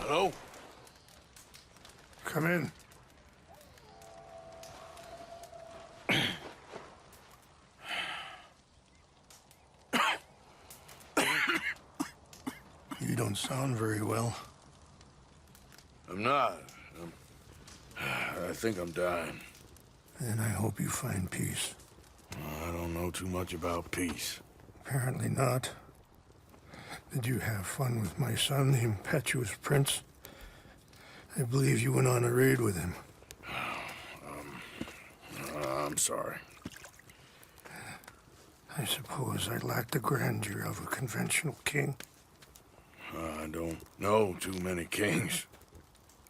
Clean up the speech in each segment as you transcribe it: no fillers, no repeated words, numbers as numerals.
Hello? Come in. You don't sound very well. I'm not. I think I'm dying. And I hope you find peace. I don't know too much about peace. Apparently not. Did you have fun with my son, the impetuous prince? I believe you went on a raid with him. I'm sorry. I suppose I lack the grandeur of a conventional king. I don't know too many kings.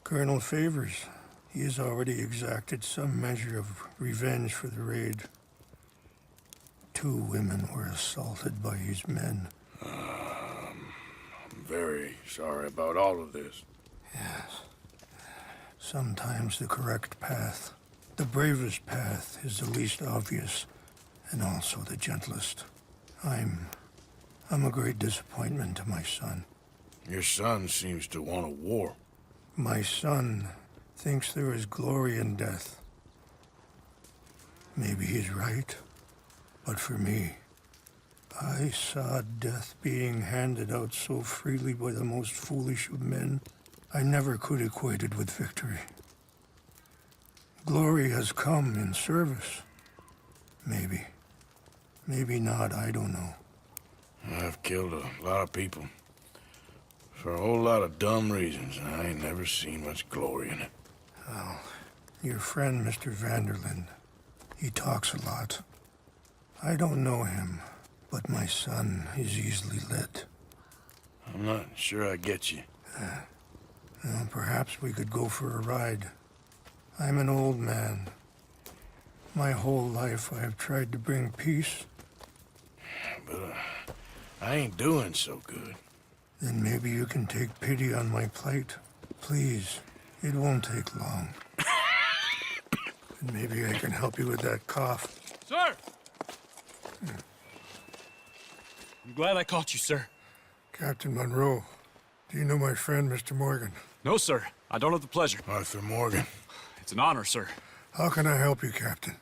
Colonel Favors, he has already exacted some measure of revenge for the raid. 2 women were assaulted by his men. I'm very sorry about all of this. Yes. Sometimes the correct path, the bravest path, is the least obvious, and also the gentlest. I'm a great disappointment to my son. Your son seems to want a war. My son thinks there is glory in death. Maybe he's right, but for me, I saw death being handed out so freely by the most foolish of men, I never could equate it with victory. Glory has come in service. Maybe. Maybe not, I don't know. I've killed a lot of people. For a whole lot of dumb reasons, and I ain't never seen much glory in it. Well, your friend, Mr. Vanderlyn, he talks a lot. I don't know him, but my son is easily led. I'm not sure I get you. Well, perhaps we could go for a ride. I'm an old man. My whole life I have tried to bring peace. But I ain't doing so good. Then maybe you can take pity on my plight. Please, it won't take long. And maybe I can help you with that cough. Sir! I'm glad I caught you, sir. Captain Monroe, do you know my friend, Mr. Morgan? No, sir. I don't have the pleasure. Arthur Morgan. It's an honor, sir. How can I help you, Captain?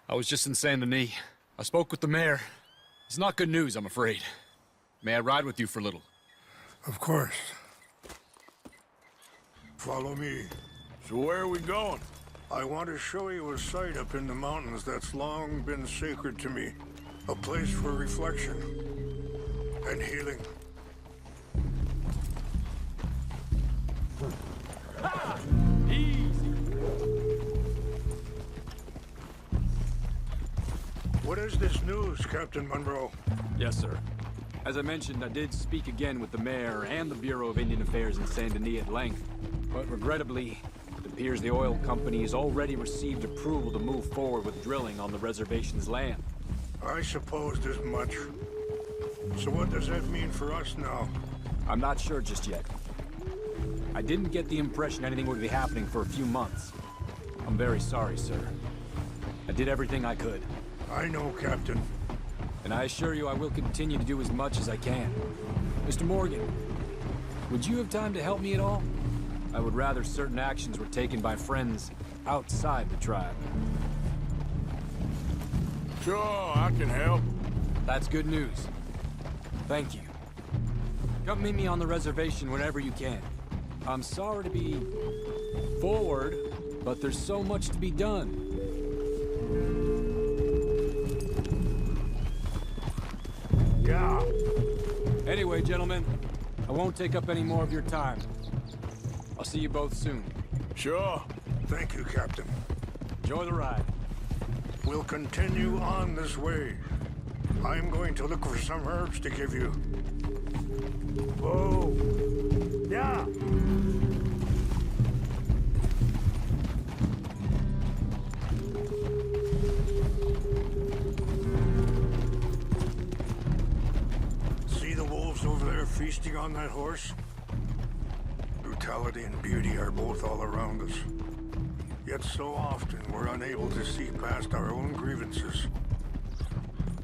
I was just in Saint Denis. I spoke with the mayor. It's not good news, I'm afraid. May I ride with you for a little? Of course. Follow me. So where are we going? I want to show you a site up in the mountains that's long been sacred to me. A place for reflection and healing. Easy. What is this news, Captain Monroe? Yes, sir. As I mentioned, I did speak again with the mayor and the Bureau of Indian Affairs in Saint Denis at length. But regrettably, it appears the oil company has already received approval to move forward with drilling on the reservation's land. I supposed as much. So what does that mean for us now? I'm not sure just yet. I didn't get the impression anything would be happening for a few months. I'm very sorry, sir. I did everything I could. I know, Captain. And I assure you I will continue to do as much as I can. Mr. Morgan, would you have time to help me at all? I would rather certain actions were taken by friends outside the tribe. Sure, I can help. That's good news. Thank you. Come meet me on the reservation whenever you can. I'm sorry to be forward, but there's so much to be done. Yeah. Anyway, gentlemen, I won't take up any more of your time. I'll see you both soon. Sure. Thank you, Captain. Enjoy the ride. We'll continue on this way. I'm going to look for some herbs to give you. Whoa. Yeah. See the wolves over there feasting on that horse? Brutality and beauty are both all around us. Yet so often we're unable to see past our own grievances.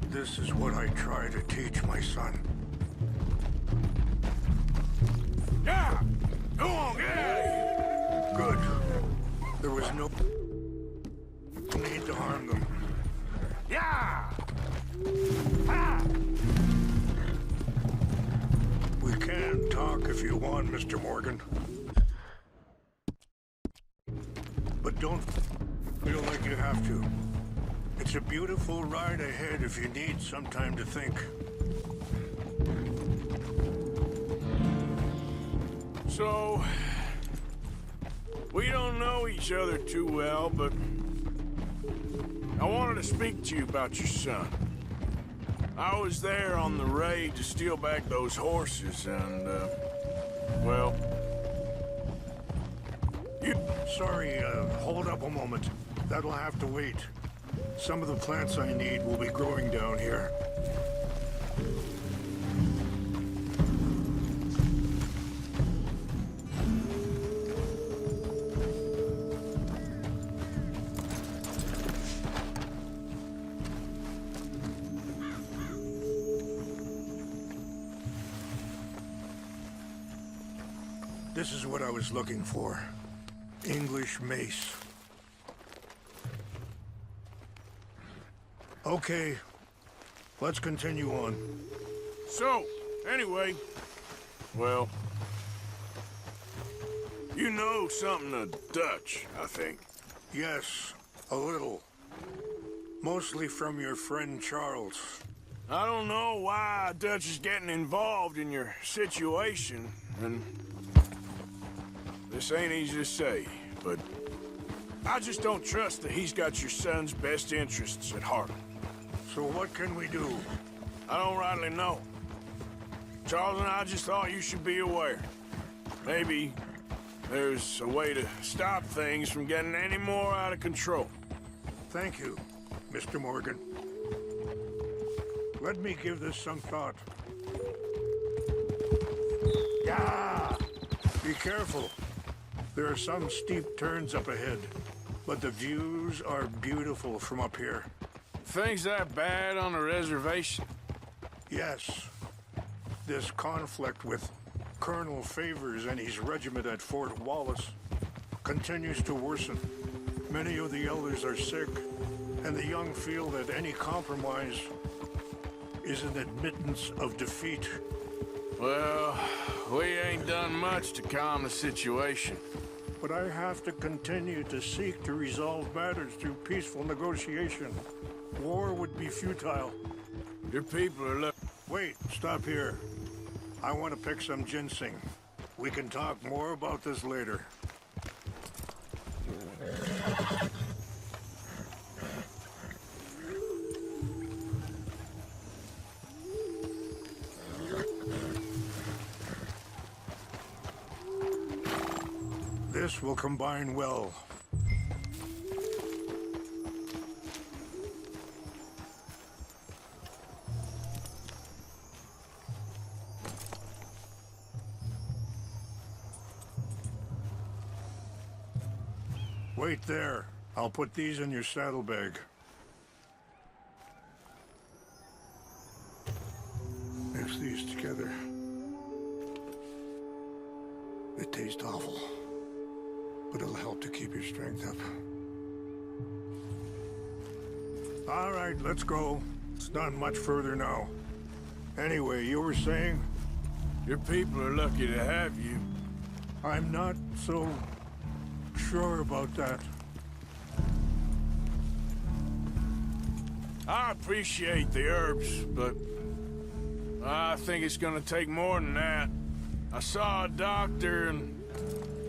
This is what I try to teach my son. Yeah! Go on! There's no need to harm them. Yeah! Ah! We can talk if you want, Mr. Morgan. But don't feel like you have to. It's a beautiful ride ahead if you need some time to think. So, we don't know each other too well, but I wanted to speak to you about your son. I was there on the raid to steal back those horses, and, well... Sorry, hold up a moment. That'll have to wait. Some of the plants I need will be growing down here. This is what I was looking for. English mace. Okay, let's continue on. So, anyway, well, you know something of Dutch, I think. Yes, a little. Mostly from your friend Charles. I don't know why Dutch is getting involved in your situation, and this ain't easy to say, but I just don't trust that he's got your son's best interests at heart. So what can we do? I don't rightly know. Charles and I just thought you should be aware. Maybe there's a way to stop things from getting any more out of control. Thank you, Mr. Morgan. Let me give this some thought. Yeah! Be careful. There are some steep turns up ahead, but the views are beautiful from up here. Things that bad on the reservation? Yes. This conflict with Colonel Favors and his regiment at Fort Wallace continues to worsen. Many of the elders are sick, and the young feel that any compromise is an admittance of defeat. Well, we ain't done much to calm the situation. But I have to continue to seek to resolve matters through peaceful negotiation. War would be futile. Your people are Wait, stop here. I want to pick some ginseng. We can talk more about this later. This will combine well. Wait there. I'll put these in your saddlebag. Mix these together. They taste awful, but it'll help to keep your strength up. All right, let's go. It's not much further now. Anyway, you were saying? Your people are lucky to have you. I'm not so sure about that. I appreciate the herbs, but I think it's gonna take more than that. I saw a doctor and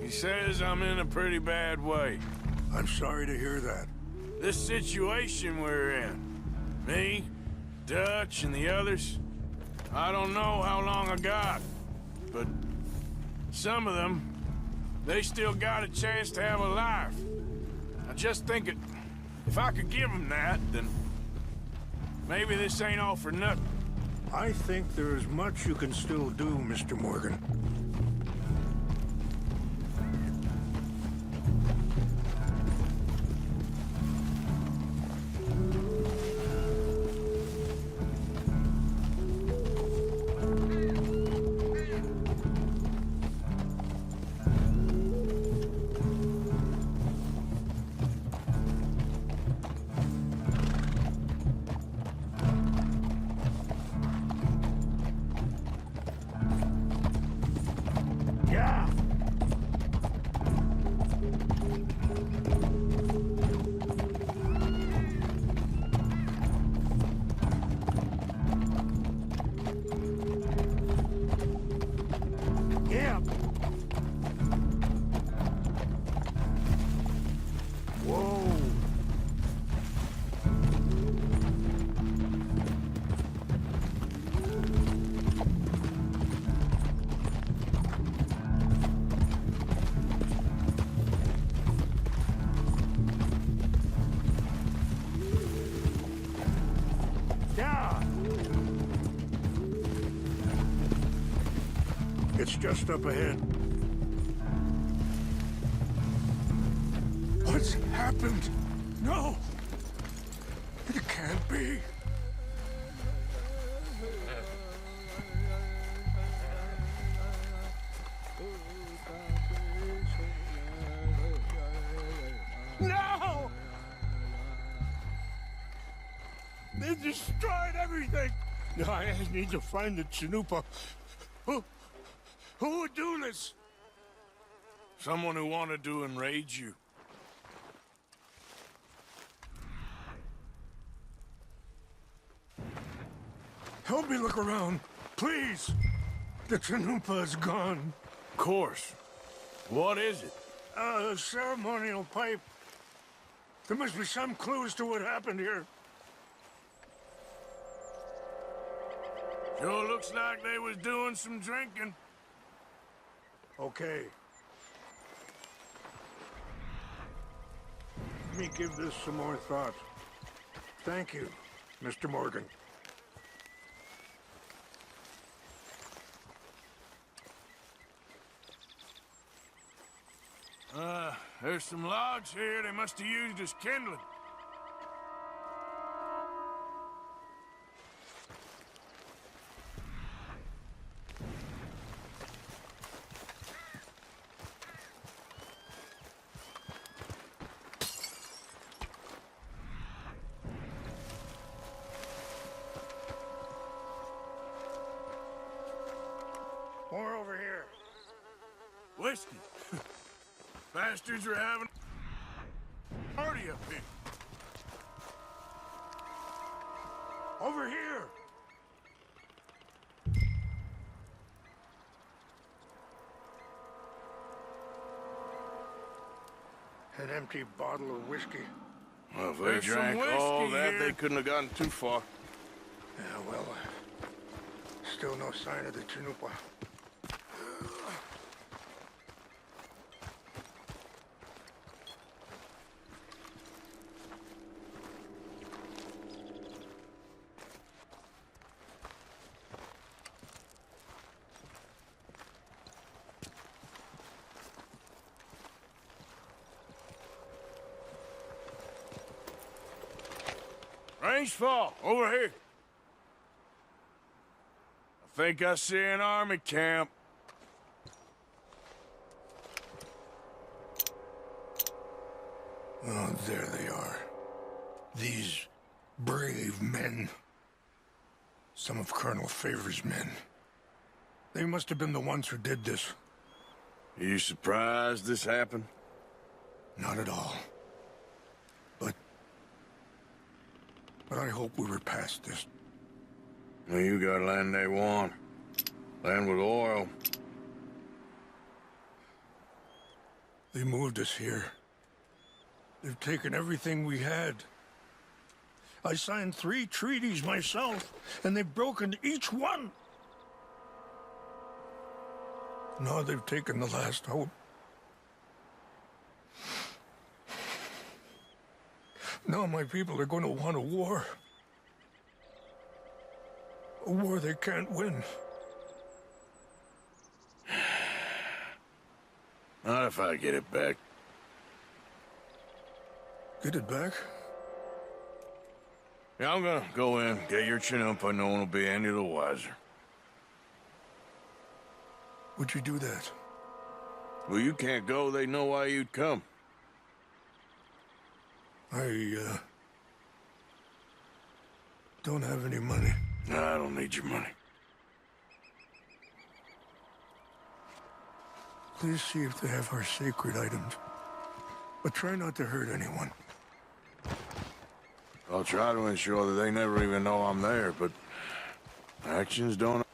he says I'm in a pretty bad way. I'm sorry to hear that. This situation we're in, me, Dutch, and the others, I don't know how long I got, but some of them, they still got a chance to have a life. I just think if I could give them that, then maybe this ain't all for nothing. I think there is much you can still do, Mr. Morgan. It's just up ahead. What's happened? No! It can't be. No! They destroyed everything! No, I need to find the Chanupa. Who would do this? Someone who wanted to enrage you. Help me look around, please. The Chanupa is gone. Of course. What is it? A ceremonial pipe. There must be some clues to what happened here. Sure looks like they was doing some drinking. Okay. Let me give this some more thought. Thank you, Mr. Morgan. There's some logs here they must have used as kindling. More over here. Whiskey. Bastards are having a party up here. Over here. An empty bottle of whiskey. Well, if they There's some drank whiskey all that, here. they couldn't have gotten too far. Yeah, well, still no sign of the Chanupa. Range fall, over here. I think I see an army camp. Oh, there they are. These brave men. Some of Colonel Favor's men. They must have been the ones who did this. Are you surprised this happened? Not at all. But I hope we were past this. Well, you got land they want. Land with oil. They moved us here. They've taken everything we had. I signed 3 treaties myself, and they've broken each one. Now they've taken the last hope. Now my people are going to want a war. A war they can't win. Not if I get it back. Get it back? Yeah, I'm gonna go in, get your Chanupa, no one will be any the wiser. Would you do that? Well, you can't go, they know why you'd come. I don't have any money. No, I don't need your money. Please see if they have our sacred items. But try not to hurt anyone. I'll try to ensure that they never even know I'm there, but actions don't...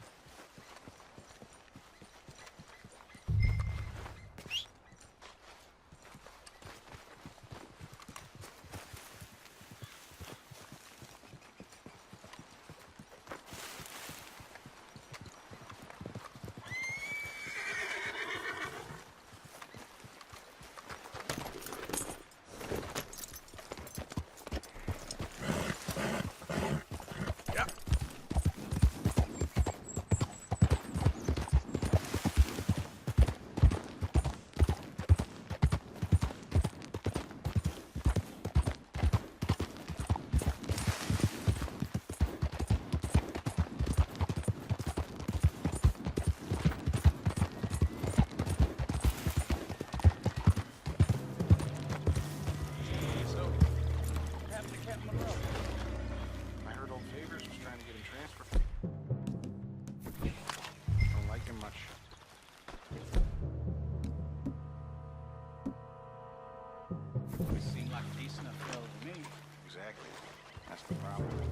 Probably.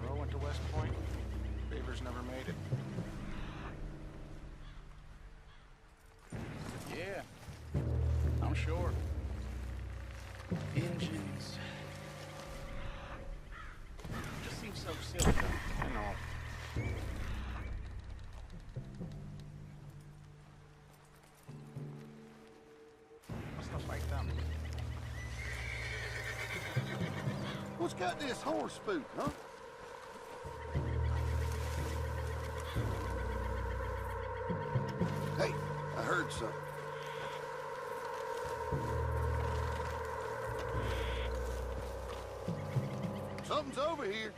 Monroe went to West Point. Favors never made it. Yeah, I'm sure. Engines. Just seems so silly, though. I know. Stuff like them. What's got this horse spook, huh? Hey, I heard something. Something's over here.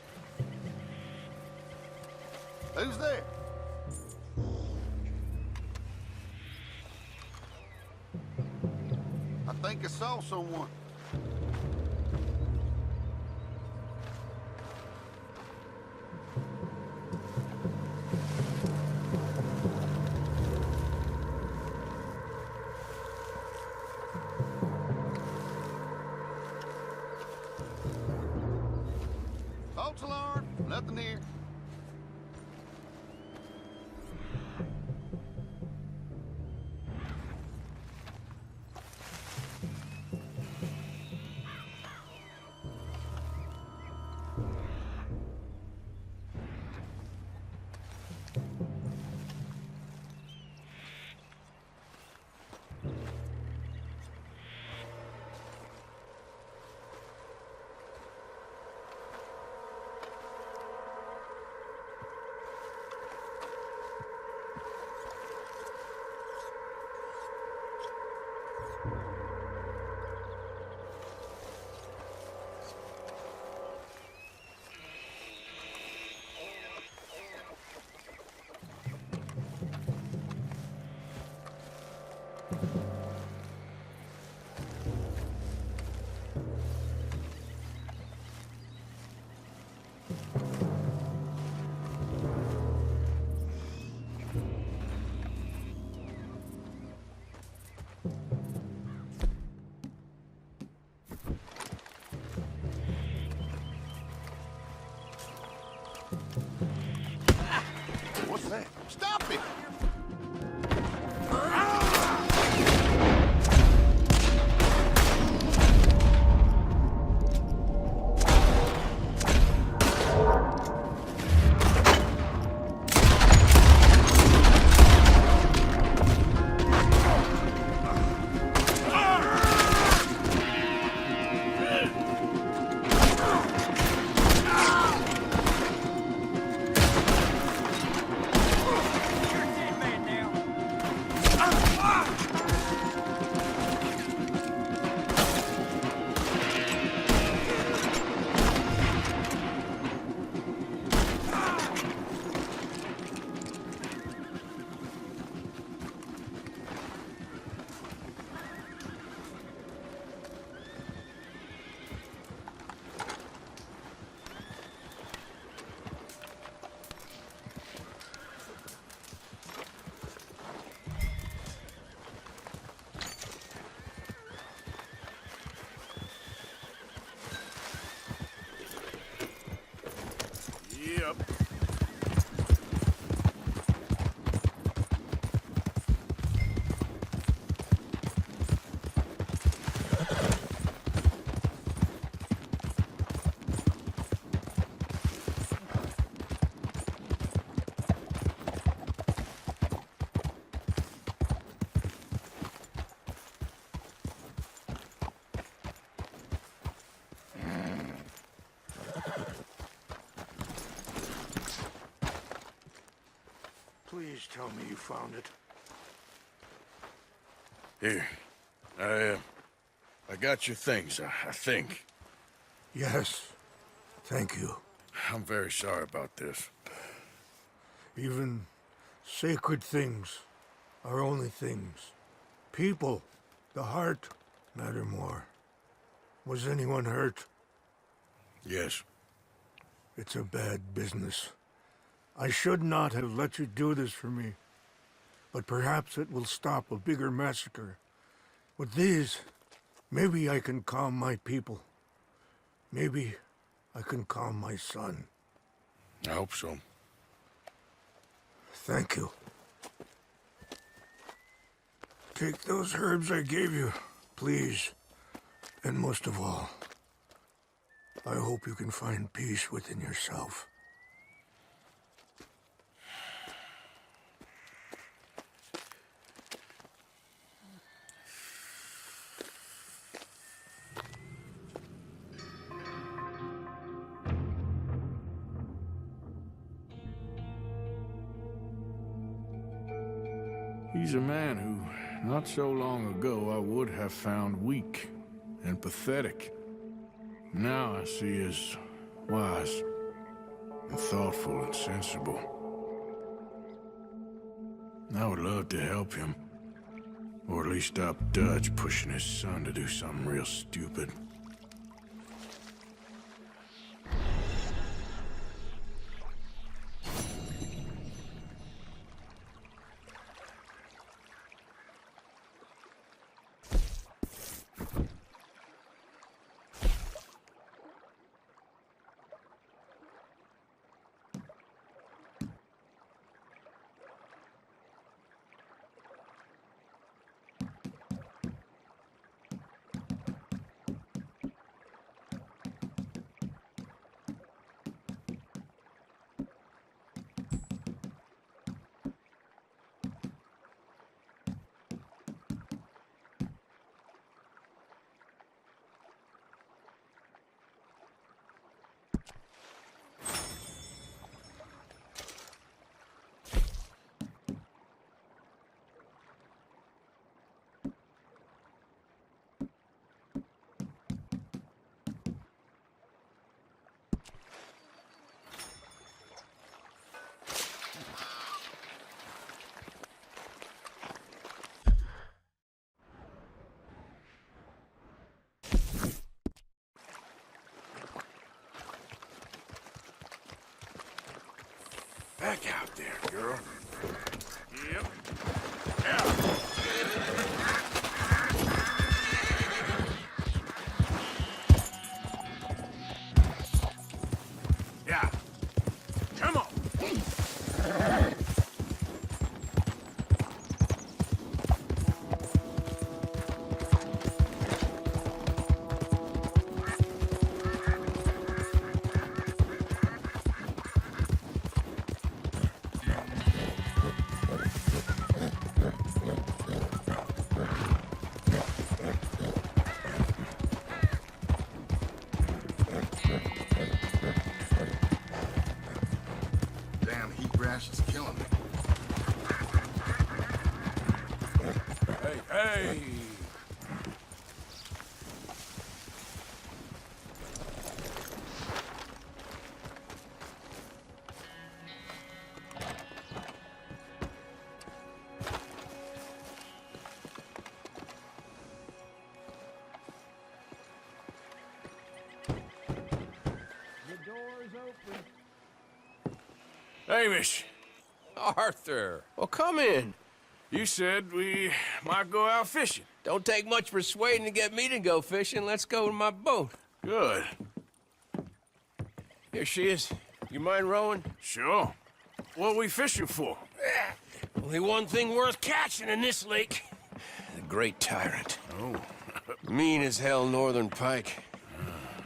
Who's there? I think I saw someone. False alarm, nothing here. What's that? Stop it! Yep. Please tell me you found it. Here. I got your things, I think. Yes. Thank you. I'm very sorry about this. Even sacred things are only things. People, the heart, matter more. Was anyone hurt? Yes. It's a bad business. I should not have let you do this for me. But perhaps it will stop a bigger massacre. With these, maybe I can calm my people. Maybe I can calm my son. I hope so. Thank you. Take those herbs I gave you, please. And most of all, I hope you can find peace within yourself. He's a man who, not so long ago, I would have found weak and pathetic. Now I see as wise and thoughtful and sensible. I would love to help him, or at least stop Dutch pushing his son to do something real stupid. Back out there, girl. Yep. Yeah. Come on. Damn heat rash is killing me. Hey! Hamish, Arthur, well, come in. you said we might go out fishing. Don't take much persuading to get me to go fishing. Let's go in my boat. Good. Here she is. You mind rowing? Sure. What we fishing for? Only one thing worth catching in this lake. The Great Tyrant. Oh. Mean as hell northern pike.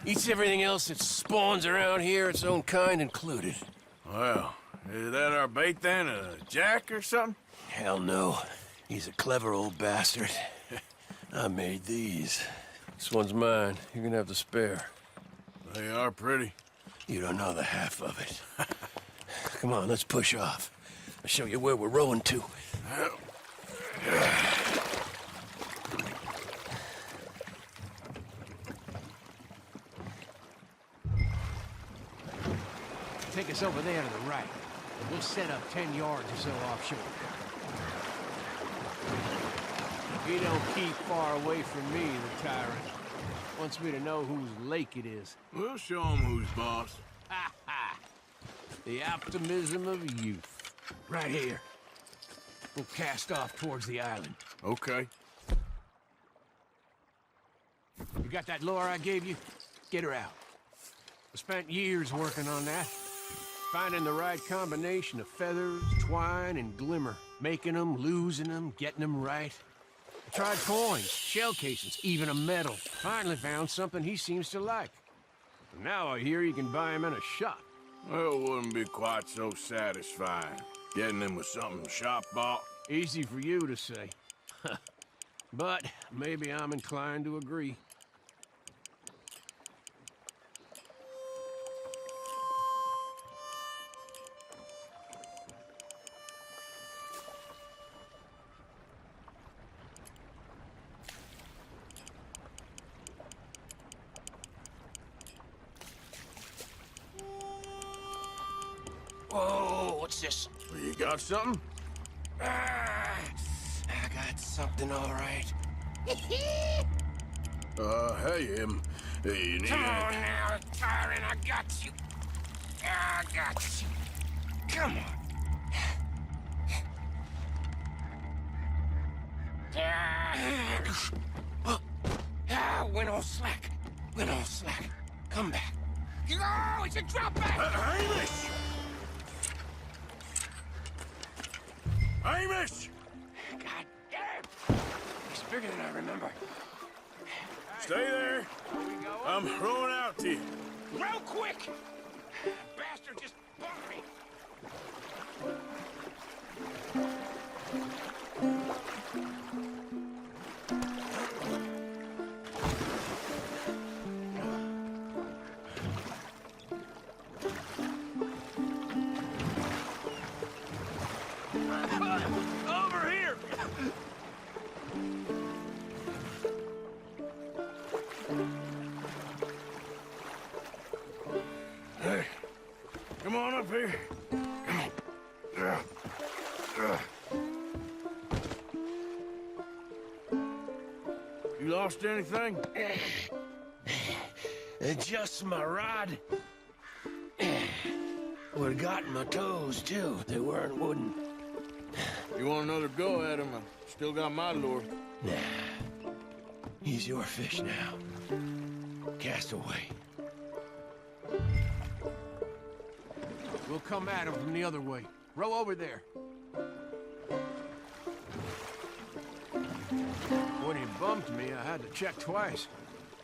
Eats everything else that spawns around here, its own kind included. Well, is that our bait then? A jack or something? Hell no. He's a clever old bastard. I made these. This one's mine. You're gonna have to spare. They are pretty. You don't know the half of it. Come on, let's push off. I'll show you where we're rowing to. Take us over there to the right. We'll set up 10 yards or so offshore. He don't keep far away from me, the tyrant. Wants me to know whose lake it is. We'll show 'em who's boss. Ha ha! The optimism of youth. Right here. We'll cast off towards the island. Okay. You got that lure I gave you? Get her out. I spent years working on that. Finding the right combination of feathers, twine, and glimmer. Making them, losing them, getting them right. I tried coins, shell casings, even a medal. Finally found something he seems to like. And now I hear you can buy him in a shop. Well, it wouldn't be quite so satisfying. Getting him with something shop bought. Easy for you to say. But maybe I'm inclined to agree. Whoa, what's this? You got something? I got something all right. Hey, Hey, you need Come any- on now, Tyron, I got you. I got you. Come on. Went all slack. Went all slack. Come back. Oh, it's a drop back! Hamish! Hamish! God damn! He's bigger than I remember. Stay there. I'm throwing out to you. Real quick! Bastard just bumped me. Over here! Hey, come on up here. Come on. You lost anything? Just my rod. Would've gotten my toes, too. They weren't wooden. You want another go at him? I still got my lure. Nah. He's your fish now. Cast away. We'll come at him from the other way. Row over there. When he bumped me, I had to check twice.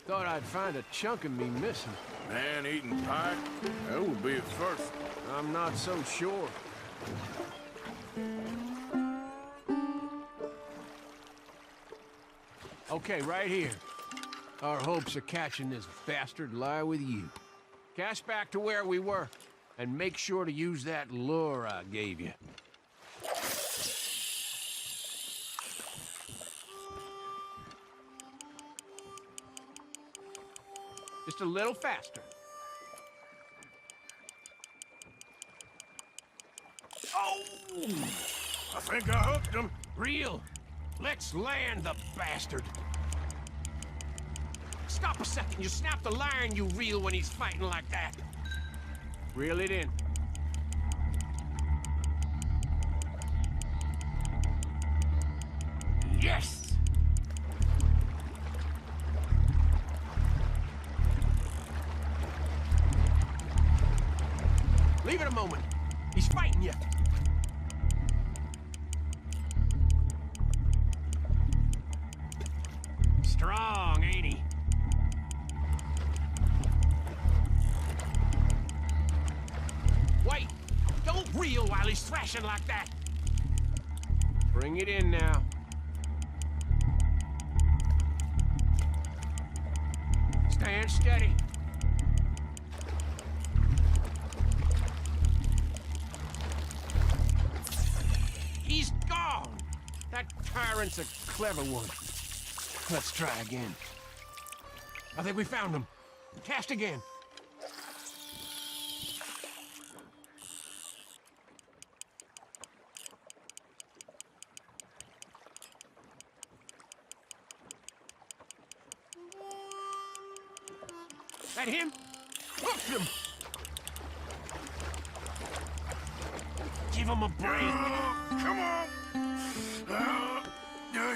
Thought I'd find a chunk of me missing. Man-eating pike? That would be at first. I'm not so sure. Okay, right here. Our hopes of catching this bastard lie with you. Cast back to where we were, and make sure to use that lure I gave you. Just a little faster. Oh! I think I hooked him. Reel. Let's land the bastard. Stop a second. You snap the line, you reel, when he's fighting like that. Reel it in. Yes! Leave it a moment. He's fighting you. Strong, ain't he? Wait! Don't reel while he's thrashing like that! Bring it in now. Stand steady. He's gone! That tyrant's a clever one. Let's try again. I think we found him. Cast again. That him? Hook him! Give him a break. Come on!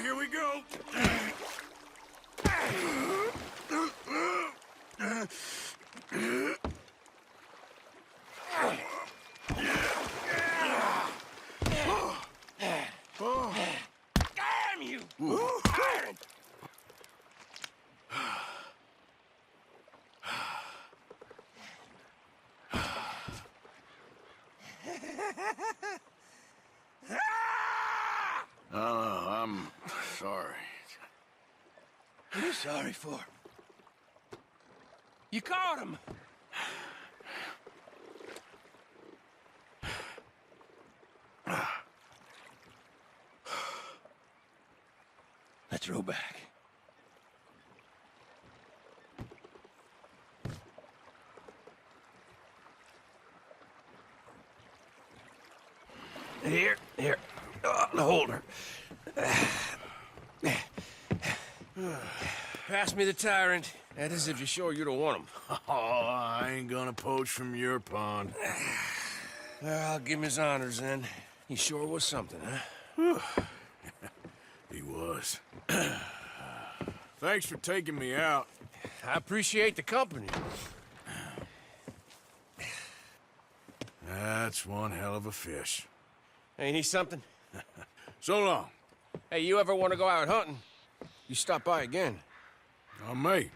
Here we go. I'm sorry. What are you sorry for? You caught him! Let's row back. Here. The holder. Pass me the tyrant. That is if you're sure you don't want him. Oh, I ain't gonna poach from your pond. Well, I'll give him his honors then. He sure was something, huh? He was. Thanks for taking me out. I appreciate the company. That's one hell of a fish. Ain't he something? So long. Hey, you ever want to go out hunting? You stop by again. On me.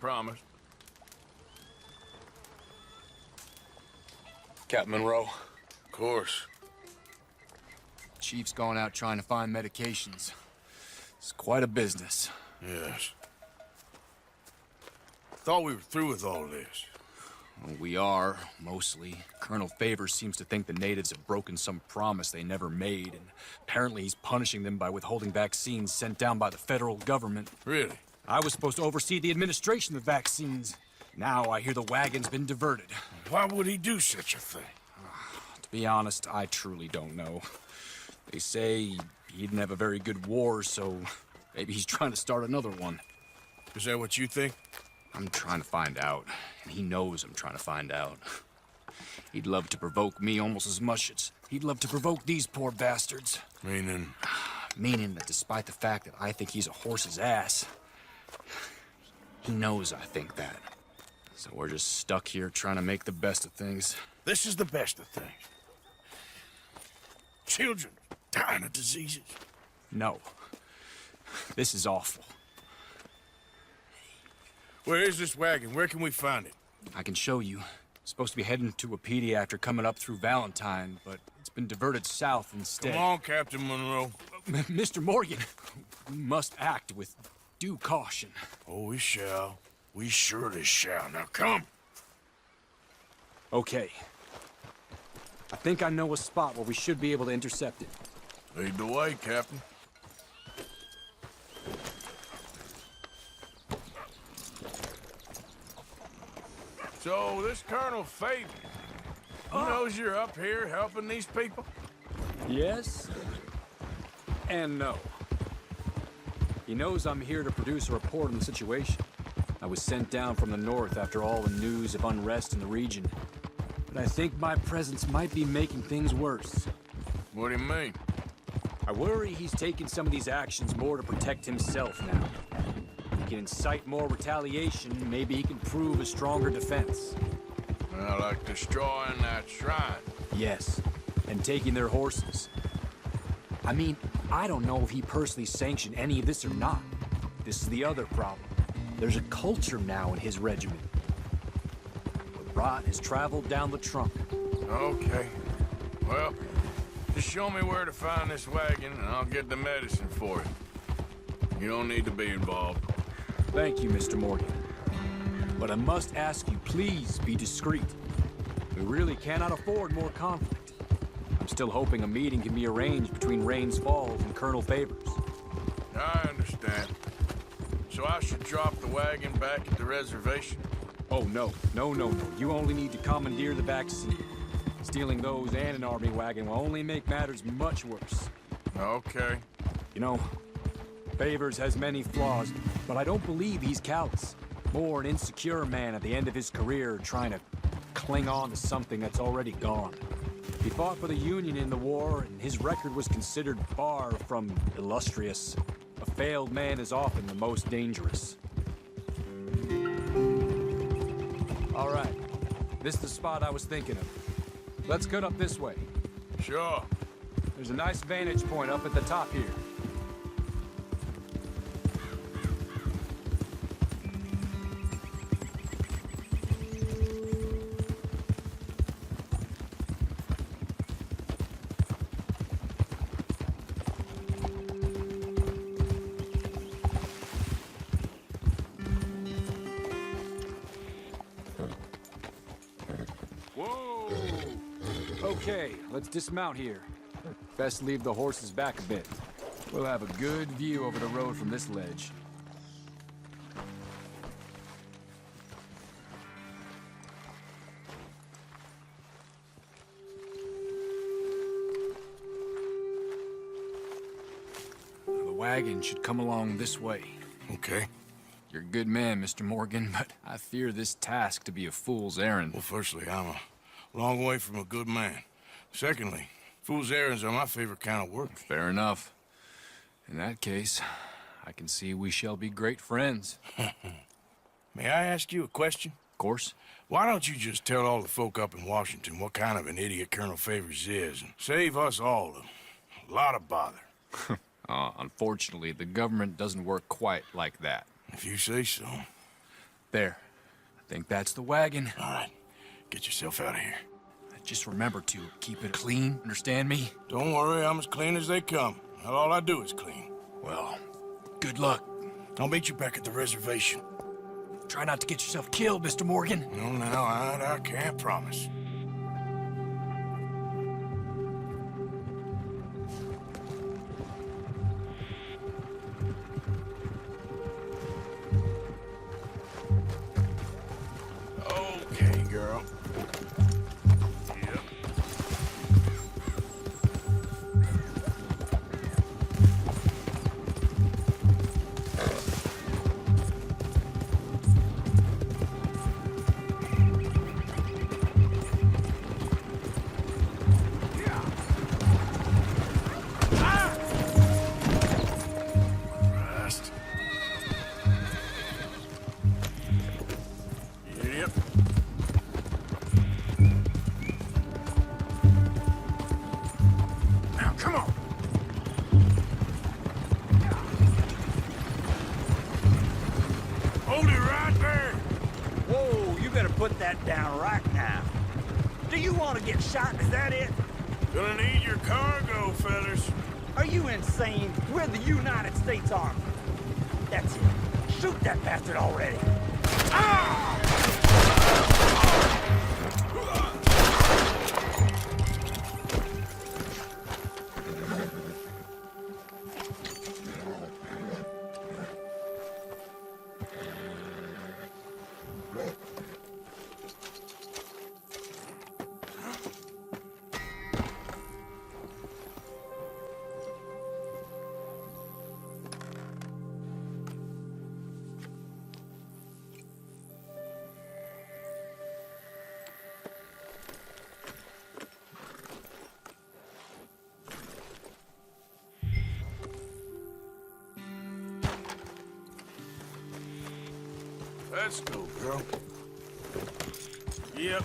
promise. Captain Monroe, Of course. Chief's gone out trying to find medications. It's quite a business. Yes. Thought we were through with all this. Well, we are, mostly. Colonel Favors seems to think the natives have broken some promise they never made, and apparently he's punishing them by withholding vaccines sent down by the federal government. Really? I was supposed to oversee the administration of vaccines. Now I hear the wagon's been diverted. Why would he do such a thing? To be honest, I truly don't know. They say he didn't have a very good war, so maybe he's trying to start another one. Is that what you think? I'm trying to find out, and he knows I'm trying to find out. He'd love to provoke me almost as much as he'd love to provoke these poor bastards. Meaning? Meaning that despite the fact that I think he's a horse's ass, he knows I think that. So we're just stuck here trying to make the best of things. This is the best of things. Children dying of diseases. No. This is awful. Where is this wagon? Where can we find it? I can show you. It's supposed to be heading to a PD after coming up through Valentine, but it's been diverted south instead. Come on, Captain Monroe. Mr. Morgan, we must act with due caution. Oh, we shall. We surely shall. Now come. Okay. I think I know a spot where we should be able to intercept it. Lead the way, Captain. So, this Colonel Favor, he knows you're up here helping these people? Yes and no. He knows I'm here to produce a report on the situation. I was sent down from the north after all the news of unrest in the region. But I think my presence might be making things worse. What do you mean? I worry he's taking some of these actions more to protect himself now. He can incite more retaliation, maybe he can prove a stronger defense. Well, like destroying that shrine. Yes, and taking their horses. I mean, I don't know if he personally sanctioned any of this or not. This is the other problem. There's a culture now in his regiment. The rot has traveled down the trunk. Okay. Well, just show me where to find this wagon, and I'll get the medicine for it. You don't need to be involved. Thank you, Mr. Morgan. But I must ask you, please be discreet. We really cannot afford more conflict. I'm still hoping a meeting can be arranged between Rains Falls and Colonel Favors. I understand. So I should drop the wagon back at the reservation? Oh, no. No. You only need to commandeer the vaccine. Stealing those and an army wagon will only make matters much worse. Okay. You know, Favors has many flaws, but I don't believe he's callous. More an insecure man at the end of his career trying to cling on to something that's already gone. He fought for the Union in the war, and his record was considered far from illustrious. A failed man is often the most dangerous. All right. This is the spot I was thinking of. Let's cut up this way. Sure. There's a nice vantage point up at the top here. Okay, let's dismount here. Best leave the horses back a bit. We'll have a good view over the road from this ledge. The wagon should come along this way. Okay. You're a good man, Mr. Morgan, but I fear this task to be a fool's errand. Well, firstly, I'm a long way from a good man. Secondly, fool's errands are my favorite kind of work. Fair enough. In that case, I can see we shall be great friends. May I ask you a question? Of course. Why don't you just tell all the folk up in Washington what kind of an idiot Colonel Favors is and save us all a lot of bother? Unfortunately, the government doesn't work quite like that. If you say so. There. I think that's the wagon. All right, get yourself out of here. Just remember to keep it clean, understand me? Don't worry, I'm as clean as they come. All I do is clean. Well, good luck. I'll meet you back at the reservation. Try not to get yourself killed, Mr. Morgan. No, I can't promise. Okay, girl. Yep. Rest. Yep. Now, come on. Hold it right there. Whoa, you better put that down right now. Do you want to get shot? Is that it? Gonna need your cargo, fellas. Are you insane? We're the United States Army. That's it. Shoot that bastard already. Let's go, girl. Yep.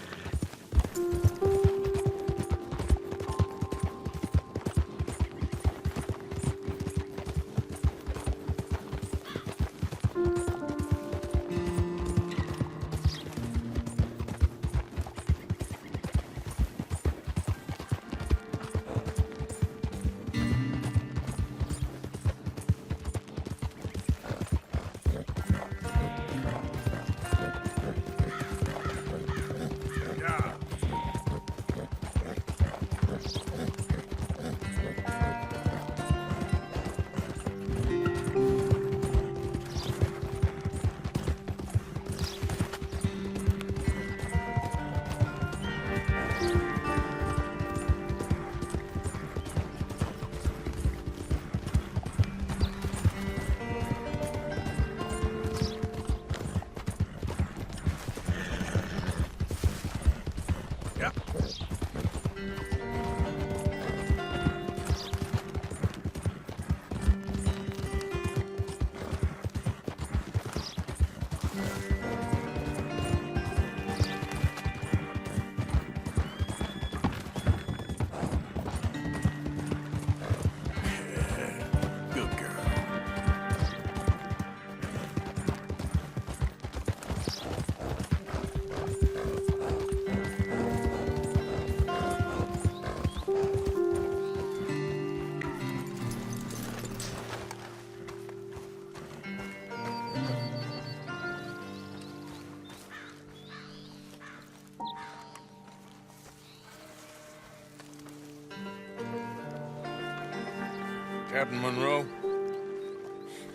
Captain Monroe,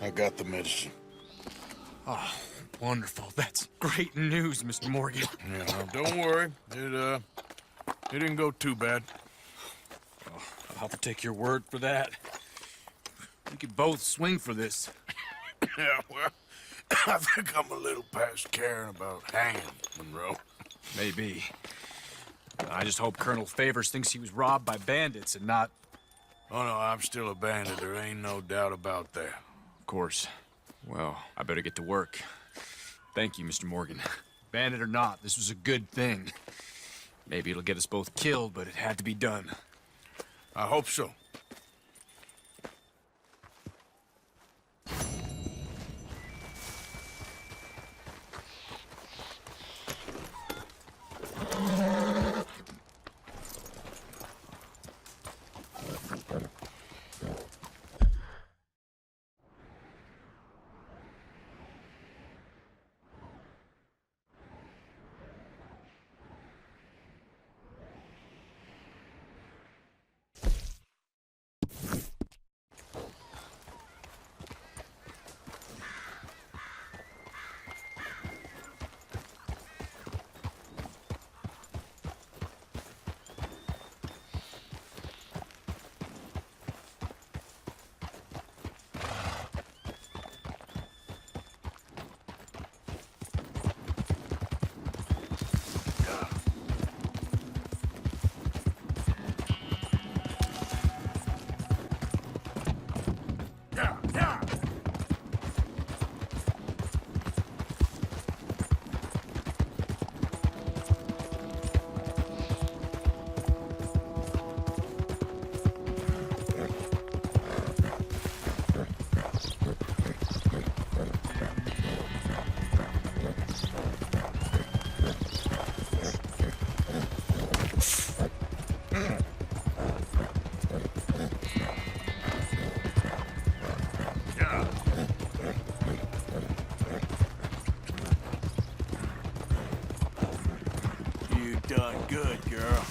I got the medicine. Oh, wonderful. That's great news, Mr. Morgan. Yeah, don't worry. It didn't go too bad. Oh, I'll have to take your word for that. We could both swing for this. Yeah, well, I think I'm a little past caring about hanging, Monroe. Maybe. I just hope Colonel Favors thinks he was robbed by bandits and not... Oh, no, I'm still a bandit. There ain't no doubt about that. Of course. Well, I better get to work. Thank you, Mr. Morgan. Bandit or not, this was a good thing. Maybe it'll get us both killed, but it had to be done. I hope so. Good girl.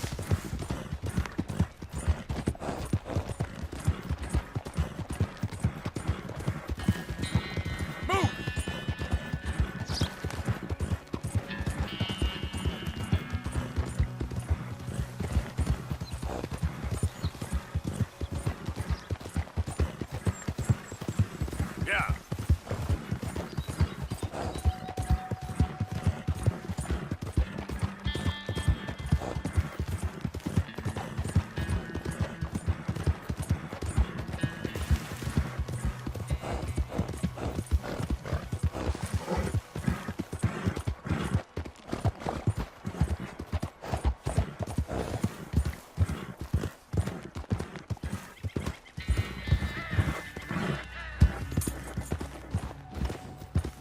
Yeah.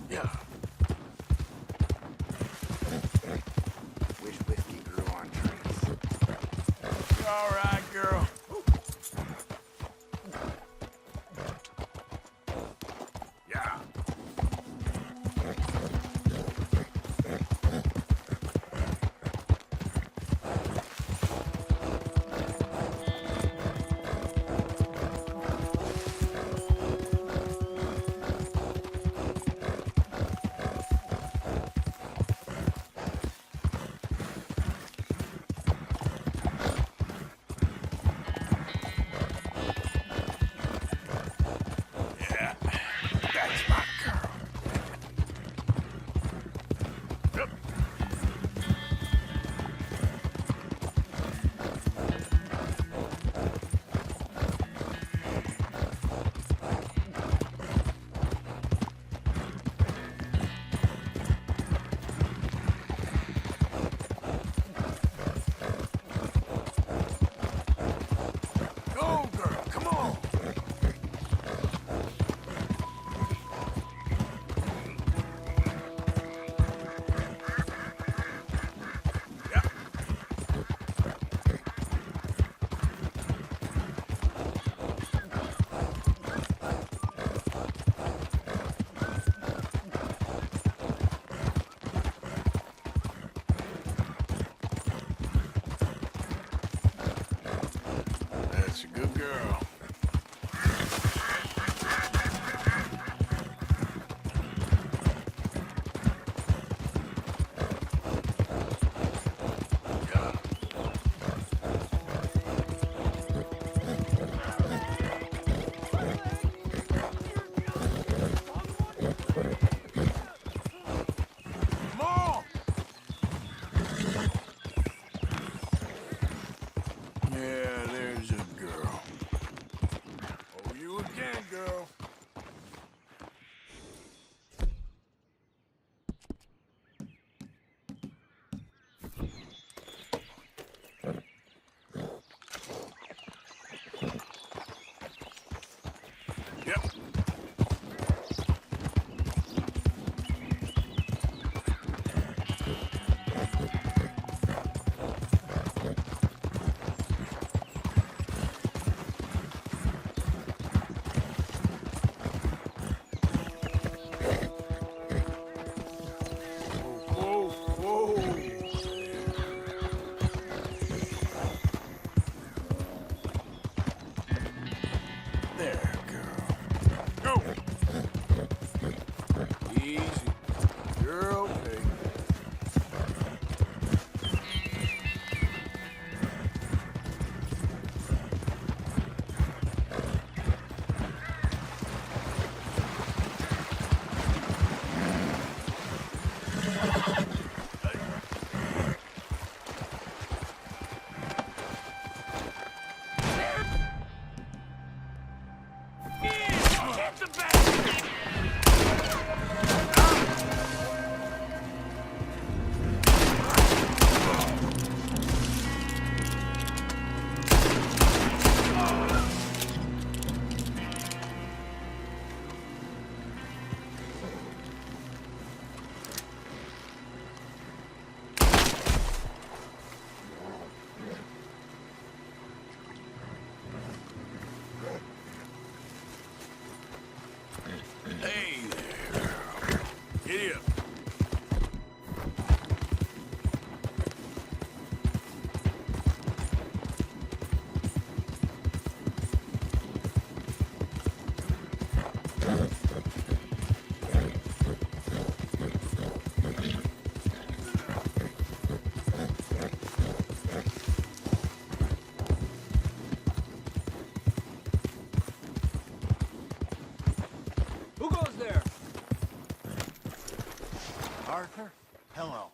Yeah. Wish whiskey grew on trees. You all right, girl? Yeah. Yeah. That's my girl. Yep. Go, girl, come on. Yep. That's a good girl. Yeah. Come on! Yeah, there's a girl. Oh, you again, girl. Yep. Whoa, whoa, whoa. There, girl. Go. Easy. You're okay. Get the back! Hey there, girl. Giddy up. Arthur, hello.